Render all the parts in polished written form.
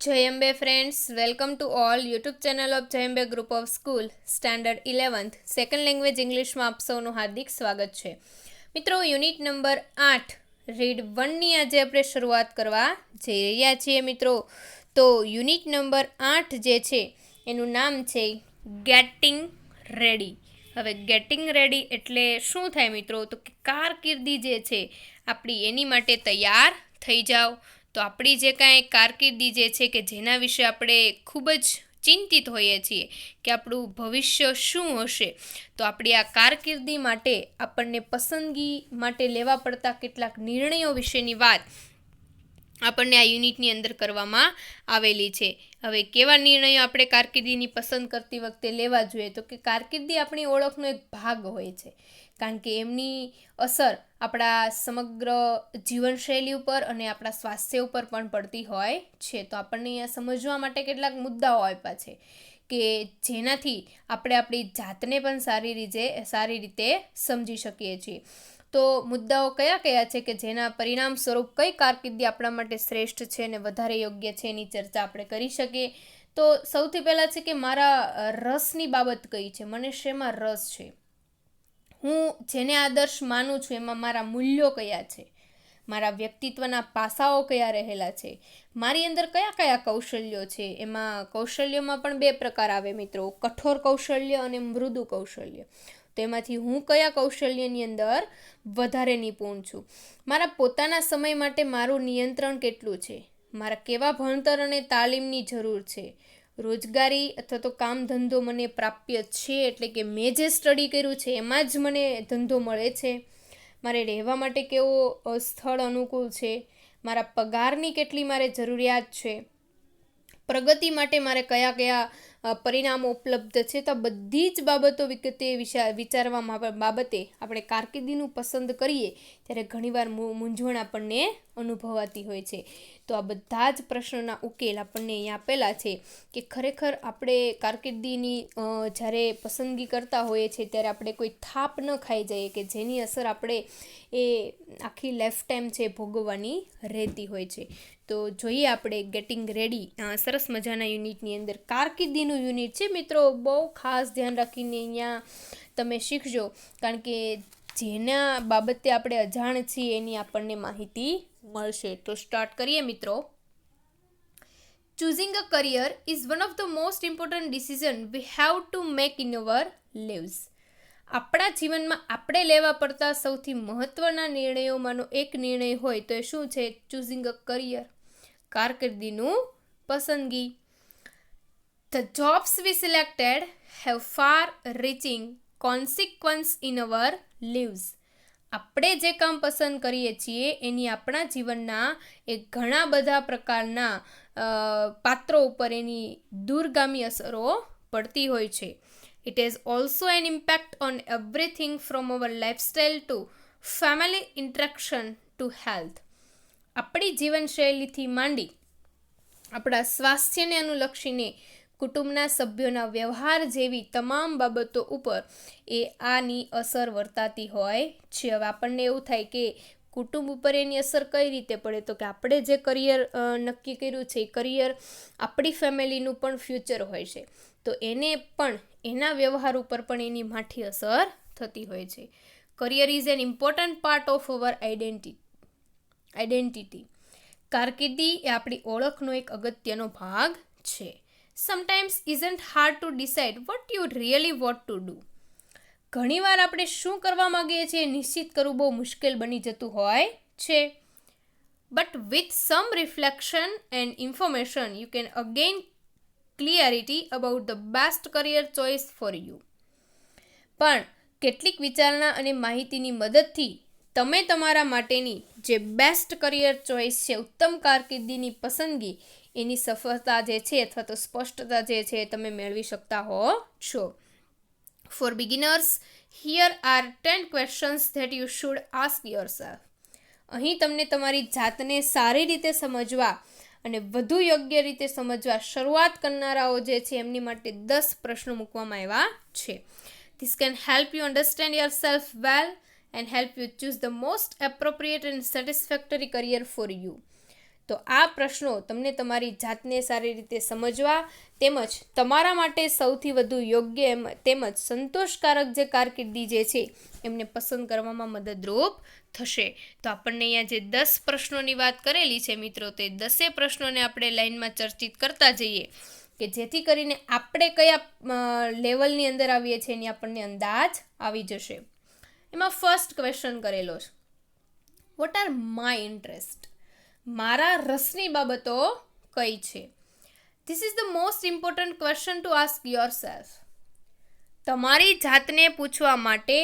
જય Ambe friends, welcome to all YouTube channel of Jay Ambe group of school standard 11th second language ઇંગ્લિશમાં આપ સૌનું હાર્દિક સ્વાગત છે. મિત્રો, યુનિટ નંબર 8 રીડ 1ની આજે આપણે શરૂઆત કરવા જઈ રહ્યા છીએ. મિત્રો, તો યુનિટ નંબર 8 જે છે એનું નામ છે ગેટિંગ રેડી. હવે ગેટિંગ રેડી એટલે શું થાય મિત્રો? તો કે કારકિર્દી જે છે આપણી એની માટે તૈયાર થઈ જાઓ. તો આપણી જે કાંઈ કારકિર્દી જે છે કે જેના વિશે આપણે ખૂબ જ ચિંતિત હોઈએ છીએ કે આપણું ભવિષ્ય શું હશે, તો આપણી આ કારકિર્દી માટે આપણને પસંદગી માટે લેવા પડતા કેટલાક નિર્ણયો વિશેની વાત આપણને આ યુનિટની અંદર કરવામાં આવેલી છે. હવે કેવા નિર્ણયો આપણે કારકિર્દીની પસંદ કરતી વખતે લેવા જોઈએ? તો કે કારકિર્દી આપણી ઓળખનો એક ભાગ હોય છે, કારણ કે એમની અસર આપણા સમગ્ર જીવનશૈલી ઉપર અને આપણા સ્વાસ્થ્ય ઉપર પણ પડતી હોય છે. તો આપણને અહીંયા સમજવા માટે કેટલાક મુદ્દાઓ આપ્યા છે કે જેનાથી આપણે આપણી જાતને પણ સારી રીતે સમજી શકીએ છીએ. તો મુદ્દાઓ કયા કયા છે કે જેના પરિણામ સ્વરૂપ કઈ કારકિર્દી આપણા માટે શ્રેષ્ઠ છે અને વધારે યોગ્ય છે એની ચર્ચા આપણે કરી શકીએ. તો સૌથી પહેલાં છે કે મારા રસની બાબત કઈ છે, મને શેમાં રસ છે, હું જેને આદર્શ માનું છું એમાં મારા મૂલ્યો કયા છે, મારા વ્યક્તિત્વના પાસાઓ કયા રહેલા છે, મારી અંદર કયા કયા કૌશલ્યો છે. એમાં કૌશલ્યમાં પણ 2 પ્રકાર આવે મિત્રો, કઠોર કૌશલ્ય અને મૃદુ કૌશલ્ય. તેમાંથી હું કયા કૌશલ્યની અંદર વધારે નિપુણ છું, મારા પોતાના સમય માટે મારું નિયંત્રણ કેટલું છે, મારા કેવા ભણતર અને તાલીમની જરૂર છે, રોજગારી અથવા તો કામ ધંધો મને પ્રાપ્ય છે, એટલે કે મેં જે સ્ટડી કર્યું છે એમાં જ મને ધંધો મળે છે, મારે રહેવા માટે કેવો સ્થળ અનુકૂળ છે, મારા પગારની કેટલી મારે જરૂરિયાત છે, પ્રગતિ માટે મારે કયા કયા પરિણામો ઉપલબ્ધ છે. તો બધી જ બાબતો વિગતે વિચારવા બાબતે આપણે કારકિર્દીનું પસંદ કરીએ ત્યારે ઘણીવાર મૂંઝવણ આપણને અનુભવાતી હોય છે. તો આ બધા જ પ્રશ્નોના ઉકેલ આપણને અહીંયા આપેલા છે કે ખરેખર આપણે કારકિર્દીની જ્યારે પસંદગી કરતા હોઈએ છીએ ત્યારે આપણે કોઈ થાપ ન ખાઈ જઈએ કે જેની અસર આપણે એ આખી લાઈફ ટાઈમ છે ભોગવવાની રહેતી હોય છે. તો જોઈએ આપણે ગેટિંગ રેડી સરસ મજાના યુનિટની અંદર કારકિર્દીનું યુનિટ છે મિત્રો. બહુ ખાસ ધ્યાન રાખીને અહીંયા તમે શીખજો, કારણ કે જેના બાબતે આપણે અજાણ છીએ એની આપણને માહિતી મળશે. તો સ્ટાર્ટ કરીએ મિત્રો. Choosing a career is one of the most important decisions we have to make in our lives. આપણા જીવનમાં આપણે લેવા પડતા સૌથી મહત્વના નિર્ણયોમાંનો એક નિર્ણય હોય તો એ શું છે? ચૂઝિંગ અ કરિયર, કારકિર્દીનું પસંદગી. The jobs we selected have far-reaching consequences in our lives. આપણે જે કામ પસંદ કરીએ છીએ એની આપણા જીવનના એ ઘણા બધા પ્રકારના પાત્રો ઉપર એની દૂરગામી અસરો પડતી હોય છે. It has also an impact on everything from our lifestyle to family interaction to health. આપણી જીવનશૈલીથી માંડી આપણા સ્વાસ્થ્યને અનુલક્ષીને કુટુંબના સભ્યોના વ્યવહાર જેવી તમામ બાબતો ઉપર એ આની અસર વર્તાતી હોય છે. હવે આપણને એવું થાય કે કુટુંબ ઉપર એની અસર કઈ રીતે પડે? તો કે આપણે જે કરિયર નક્કી કર્યું છે એ કરિયર આપણી ફેમિલીનું પણ ફ્યુચર હોય છે, તો એને પણ એના વ્યવહાર ઉપર પણ એની માઠી અસર થતી હોય છે. Career is an important part of our identity. કારકિર્દી એ આપણી ઓળખનો એક અગત્યનો ભાગ છે. Sometimes isn't hard two decide what you really want to do. ઘણીવાર આપણે શું કરવા માંગીએ છીએ નિશ્ચિત કરવું બહુ મુશ્કેલ બની જતું હોય છે. But with some reflection and information you can again clarity about the best career choice for you. પણ કેટલીક વિચારણા અને માહિતીની મદદથી તમે તમારા માટેની જે બેસ્ટ કરિયર ચોઇસ છે, ઉત્તમ કારકિર્દીની પસંદગી, એની સફળતા જે છે અથવા તો સ્પષ્ટતા જે છે તમે મેળવી શકતા હો છો. For beginners, here are 10 questions that you should ask yourself. અહીં તમને તમારી જાતને સારી રીતે સમજવા અને વધુ યોગ્ય રીતે સમજવા શરૂઆત કરનારાઓ જે છે એમની માટે 10 પ્રશ્નો મૂકવામાં આવ્યા છે. This can help you understand yourself well and help you choose the most appropriate and satisfactory career for you. તો આ પ્રશ્નો તમને તમારી જાતને સારી રીતે સમજવા તેમજ તમારા માટે સૌથી વધુ યોગ્ય તેમજ સંતોષકારક જે કારકિર્દી જે છે એમને પસંદ કરવામાં મદદરૂપ થશે. તો આપણને અહીંયા જે 10 પ્રશ્નોની વાત કરેલી છે મિત્રો, તે 10 પ્રશ્નોને આપણે લાઈનમાં ચર્ચિત કરતા જઈએ કે જેથી કરીને આપણે કયા લેવલની અંદર આવીએ છીએ એની આપણને અંદાજ આવી જશે. એમાં ફર્સ્ટ ક્વેશ્ચન કરેલો છે, વોટ આર માય ઇન્ટરેસ્ટ? મારા રસની બાબતો કઈ છે? This is the most important question to ask your self. તમારી જાતને પૂછવા માટે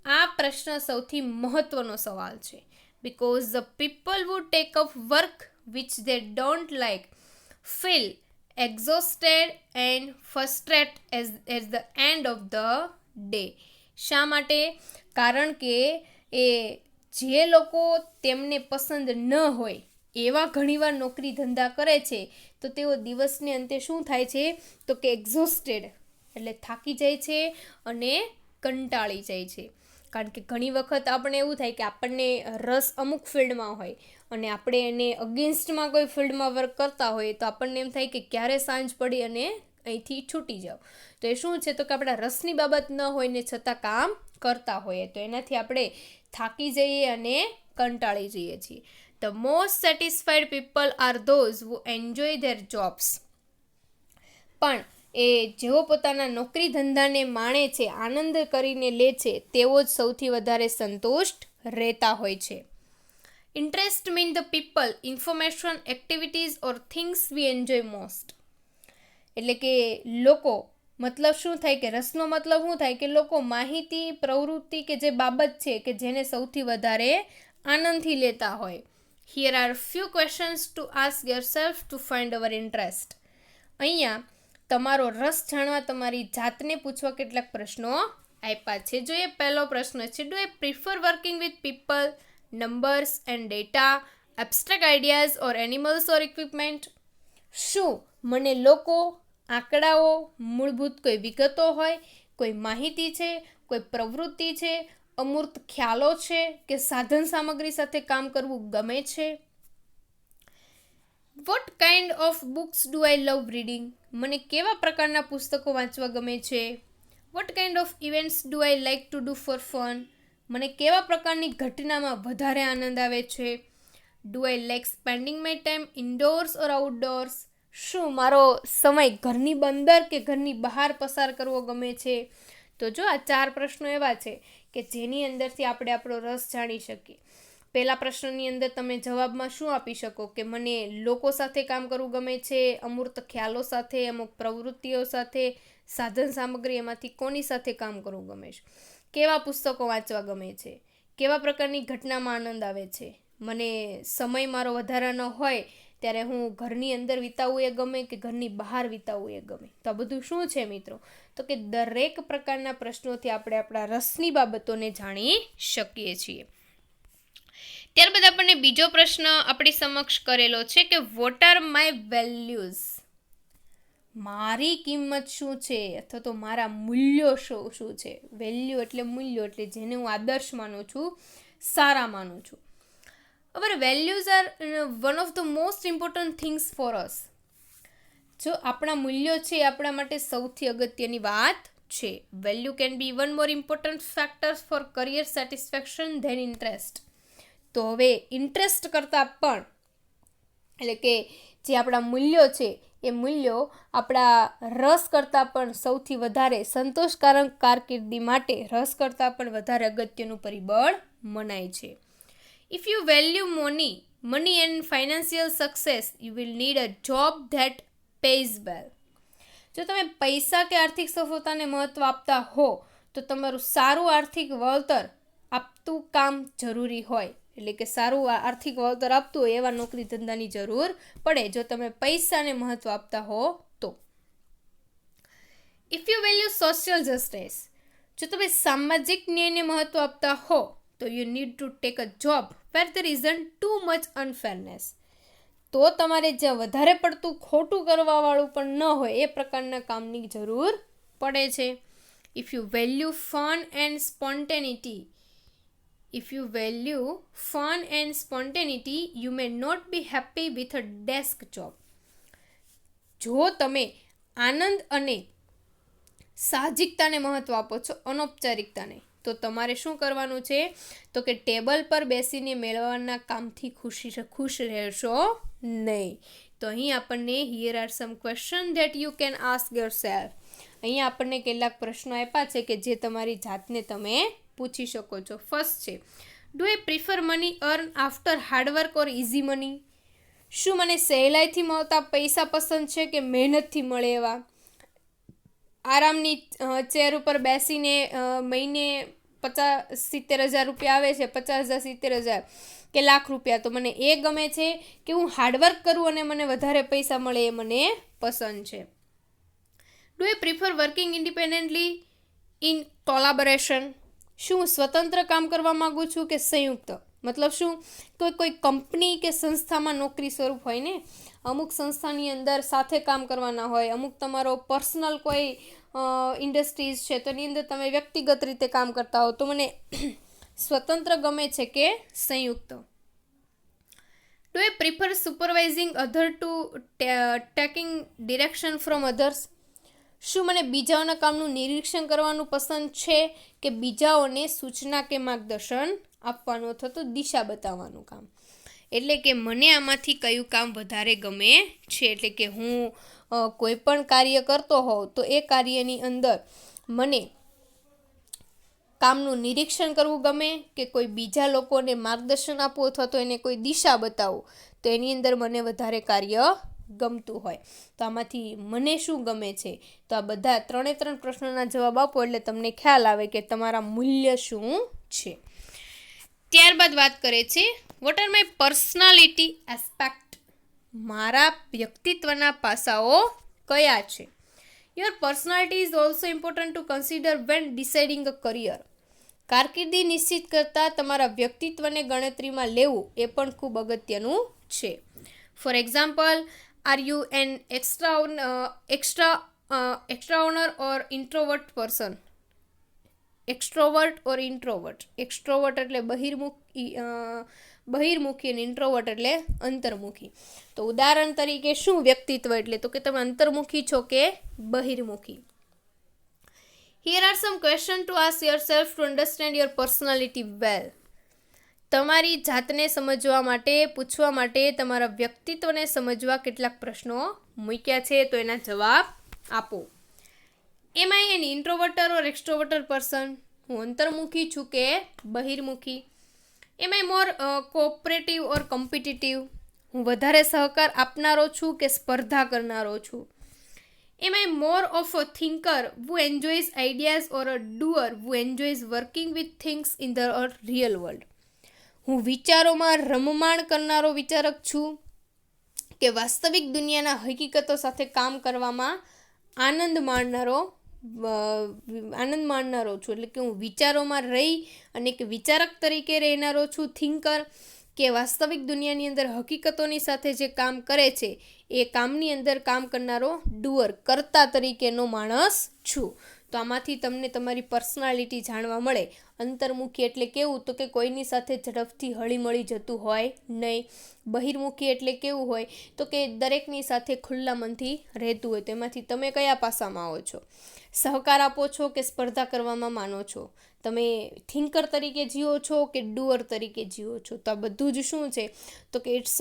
આ પ્રશ્ન સૌથી મહત્વનો સવાલ છે. Because the people would take up work which they don't like feel exhausted and frustrated at the end of the day. શા માટે? કારણ કે એ જે લોકો તેમને પસંદ ન હોય એવા ઘણીવાર નોકરી ધંધા કરે છે તો તેઓ દિવસને અંતે શું થાય છે તો કે એક્ઝોસ્ટેડ એટલે થાકી જાય છે અને કંટાળી જાય છે. કારણ કે ઘણી વખત આપણે એવું થાય કે આપણને રસ અમુક ફિલ્ડમાં હોય અને આપણે એને અગેન્સ્ટમાં કોઈ ફિલ્ડમાં વર્ક કરતા હોઈએ તો આપણને એમ થાય કે ક્યારે સાંજ પડી અને અહીંથી છૂટી જાઓ. તો એ શું છે તો કે આપણા રસની બાબત ન હોય ને છતાં કામ કરતા હોઈએ તો એનાથી આપણે થાકી જઈએ અને કંટાળી જઈએ છીએ. The most satisfied people are those who enjoy there jobs. પણ એ જેઓ પોતાના નોકરી ધંધાને માણે છે, આનંદ કરીને લે છે, તેઓ જ સૌથી વધારે સંતુષ્ટ રહેતા હોય છે. Interest mean the people, information, activities or things we enjoy most. એટલે કે લોકો, મતલબ શું થાય કે રસનો મતલબ શું થાય કે લોકો માહિતી, પ્રવૃત્તિ કે જે બાબત છે કે જેને સૌથી વધારે આનંદથી લેતા હોય. Here are few questions to ask yourself to find our interest. અહીંયા તમારો રસ જાણવા તમારી જાતને પૂછવા કેટલાક પ્રશ્નો આપ્યા છે. જો એ પહેલો પ્રશ્ન છે, do I prefer working with people, numbers and data, abstract ideas or animals or equipment? શું મને લોકો, આંકડાઓ, મૂળભૂત કોઈ વિગતો હોય, કોઈ માહિતી છે, કોઈ પ્રવૃત્તિ છે, અમૂર્ત ખ્યાલો છે કે સાધન સામગ્રી સાથે કામ કરવું ગમે છે? What kind of books do I love reading? મને કેવા પ્રકારના પુસ્તકો વાંચવા ગમે છે? What kind of events do I like to do for fun? મને કેવા પ્રકારની ઘટનામાં વધારે આનંદ આવે છે? Do I like spending my time indoors or outdoors? શું મારો સમય ઘરની અંદર કે ઘરની બહાર પસાર કરવો ગમે છે? તો જો આ 4 પ્રશ્નો એવા છે કે જેની અંદરથી આપણે આપણો રસ જાણી શકીએ. પહેલા પ્રશ્નની અંદર તમે જવાબમાં શું આપી શકો કે મને લોકો સાથે કામ કરવું ગમે છે, અમૂર્ત ખ્યાલો સાથે, અમુક પ્રવૃત્તિઓ સાથે, સાધન સામગ્રી એમાંથી કોની સાથે કામ કરવું ગમે છે, કેવા પુસ્તકો વાંચવા ગમે છે, કેવા પ્રકારની ઘટનામાં આનંદ આવે છે, મને સમય મારો વધારાનો હોય ત્યારે હું ઘરની અંદર વિતાવવું એ ગમે કે ઘરની બહાર વિતાવવું એ ગમે. તો આ બધું શું છે મિત્રો તો કે દરેક પ્રકારના પ્રશ્નોથી આપણે આપણા રસની બાબતોને જાણી શકીએ છીએ. ત્યારબાદ આપણને બીજો પ્રશ્ન આપણી સમક્ષ કરેલો છે કે વોટ આર માય વેલ્યુઝ? મારી કિંમત શું છે અથવા તો મારા મૂલ્યો શું છે? વેલ્યુ એટલે મૂલ્યો, એટલે જેને હું આદર્શ માનું છું, સારા માનું છું. Our values are one of the most important things for us. જો આપણા મૂલ્યો છે એ આપણા માટે સૌથી અગત્યની વાત છે. Value can be one more important factors for career satisfaction than interest. તો હવે ઇન્ટરેસ્ટ કરતાં પણ, એટલે કે જે આપણા મૂલ્યો છે એ મૂલ્યો આપણા રસ કરતાં પણ સૌથી વધારે સંતોષકારક કારકિર્દી માટે રસ કરતાં પણ વધારે અગત્યનું પરિબળ મનાય છે. If you value money and financial success, you will need a job that pays well. જો તમે પૈસા કે આર્થિક સફળતાને મહત્વ આપતા હો તો તમારું સારું આર્થિક વળતર આપતું કામ જરૂરી હોય. એટલે કે સારું આર્થિક વળતર આપતું હોય એવા નોકરી ધંધાની જરૂર પડે જો તમે પૈસાને મહત્વ આપતા હો તો. If you value social justice, જો તમે સામાજિક ન્યાયને મહત્વ આપતા હો તો you need to take a job where there isn't too much unfairness. તો તમારે જ્યાં વધારે પડતું ખોટું કરવાવાળું પણ ન હોય એ પ્રકારના કામની જરૂર પડે છે. If you value fun and spontaneity, If you value fun and spontaneity, you may not be happy with a desk job. જો તમે આનંદ અને સાહજિકતાને મહત્વ આપો છો, અનૌપચારિકતાને, તો તમારે શું કરવાનું છે? તો કે ટેબલ પર બેસીને મેળવવાના કામથી ખુશ રહેશો નહીં. તો અહીં આપણને here are some question that you can ask yourself. અહીંયા આપણને કેટલાક પ્રશ્નો આપ્યા છે કે જે તમારી જાતને તમે પૂછી શકો છો. ફર્સ્ટ છે, do I prefer money earn after hard work or easy money? શું મને સહેલાઈથી મળતા પૈસા પસંદ છે કે મહેનતથી મળે એવા? આરામની ચેર ઉપર બેસીને મહિને 50-70 હજાર રૂપિયા આવે છે, 50,000-70,000 કે લાખ રૂપિયા, તો મને એ ગમે છે કે હું હાર્ડવર્ક કરું અને મને વધારે પૈસા મળે એ મને પસંદ છે? Do I prefer working independently in collaboration? શું હું સ્વતંત્ર કામ કરવા માગું છું કે સંયુક્ત? મતલબ શું, કોઈ કંપની કે સંસ્થામાં નોકરી સ્વરૂપ હોય ને, અમુક સંસ્થાની અંદર સાથે કામ કરવાના હોય, અમુક તમારો પર્સનલ કોઈ ઇન્ડસ્ટ્રીઝ છે તો એની અંદર તમે વ્યક્તિગત રીતે કામ કરતા હો, તો મને સ્વતંત્ર ગમે છે કે સંયુક્ત? Do I prefer supervising other to taking direction from others? શું મને બીજાઓના કામનું નિરીક્ષણ કરવાનું પસંદ છે કે બીજાઓને સૂચના કે માર્ગદર્શન આપવાનું અથવા તો દિશા બતાવવાનું કામ? એટલે કે મને આમાંથી કયું કામ વધારે ગમે છે? એટલે કે હું કોઈ પણ કાર્ય કરતો હોઉં તો એ કાર્યની અંદર મને કામનું નિરીક્ષણ કરવું ગમે કે કોઈ બીજા લોકોને માર્ગદર્શન આપવું અથવા તો એને કોઈ દિશા બતાવવું, તો એની અંદર મને વધારે કાર્ય ગમતું હોય. તો આમાંથી મને શું ગમે છે? તો આ બધા 3 પ્રશ્નોના જવાબ આપો એટલે તમને ખ્યાલ આવે કે તમારા મૂલ્ય શું છે. ત્યારબાદ વાત કરે છે, what are my personality aspect? મારા વ્યક્તિત્વના પાસાઓ કયા છે? Your personality is also important to consider when deciding a career. કારકિર્દી નિશ્ચિત કરતાં તમારા વ્યક્તિત્વને ગણતરીમાં લેવું એ પણ ખૂબ અગત્યનું છે. For example, are you an extrovert or introvert person? Extrovert or introvert? Extrovert એટલે બહિર્મુખી અને ઇન્ટ્રોવર્ટ એટલે અંતર્મુખી. તો ઉદાહરણ તરીકે શું વ્યક્તિત્વ એટલે? તો કે તમે અંતર્મુખી છો કે બહિર્મુખી? Here are some questions to ask yourself to understand your personality well. તમારી જાતને સમજવા માટે, પૂછવા માટે, તમારા વ્યક્તિત્વને સમજવા કેટલાક પ્રશ્નો મૂક્યા છે, તો એના જવાબ આપો. એમ આઈ એન ઇન્ટ્રોવર્ટર ઓર એક્સ્ટ્રોવર્ટર પર્સન? હું અંતર્મુખી છું કે બહિર્મુખી? એમ I more cooperative or competitive? હું વધારે સહકાર આપનારો છું કે સ્પર્ધા કરનારો છું? Am I more of a thinker who enjoys ideas or a doer who enjoys working with things in the real world? હું વિચારોમાં રમમાણ કરનારો વિચારક છું કે વાસ્તવિક દુનિયાના હકીકતો સાથે કામ કરવામાં આનંદ માણનારો છું? એટલે કે હું વિચારોમાં રહી અને એક વિચારક તરીકે રહેનારો છું, થિંકર, કે વાસ્તવિક દુનિયાની અંદર હકીકતોની સાથે જે કામ કરે છે એ કામની અંદર કામ કરનારો ડુઅર, કર્તા તરીકેનો માણસ છું? તો આમાંથી તમને તમારી પર્સનાલિટી જાણવા મળે. અંતર્મુખી એટલે કેવું? તો કે કોઈની સાથે ઝડપથી હળીમળી જતું હોય નહીં. બહિર્મુખી એટલે કેવું હોય? તો કે દરેકની સાથે ખુલ્લા મનથી રહેતું હોય. તો એમાંથી તમે કયા પાસામાં આવો છો? સહકાર આપો છો કે સ્પર્ધા કરવામાં માનો છો? તમે થિંકર તરીકે જીવો છો કે ડુઅર તરીકે જીવો છો? તો આ બધું જ શું છે? તો કે ઇટ્સ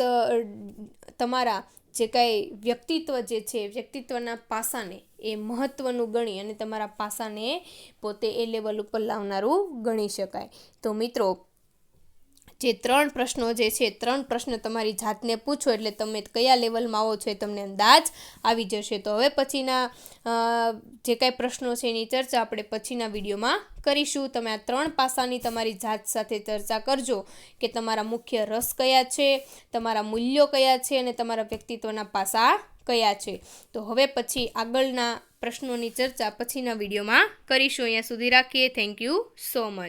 તમારા જે કાંઈ વ્યક્તિત્વ જે છે, વ્યક્તિત્વના પાસાને એ મહત્ત્વનું ગણી અને તમારા પાસાને પોતે એ લેવલ ઉપર લાવનારું ગણી શકાય. તો મિત્રો, જે 3 પ્રશ્નો જે છે, 3 પ્રશ્ન તમારી જાતને પૂછો એટલે તમે કયા લેવલમાં આવો છો એ તમને અંદાજ આવી જશે. તો હવે પછીના જે કાંઈ પ્રશ્નો છે એની ચર્ચા આપણે પછીના વિડીયોમાં કરીશું. તમે આ 3 પાસાની તમારી જાત સાથે ચર્ચા કરજો કે તમારા મુખ્ય રસ કયા છે, તમારા મૂલ્યો કયા છે અને તમારા વ્યક્તિત્વના પાસા કયા છે. તો હવે પછી આગળના પ્રશ્નોની ચર્ચા પછીના વિડીયોમાં કરીશું. અહીંયા સુધી રાખીએ. Thank you so much.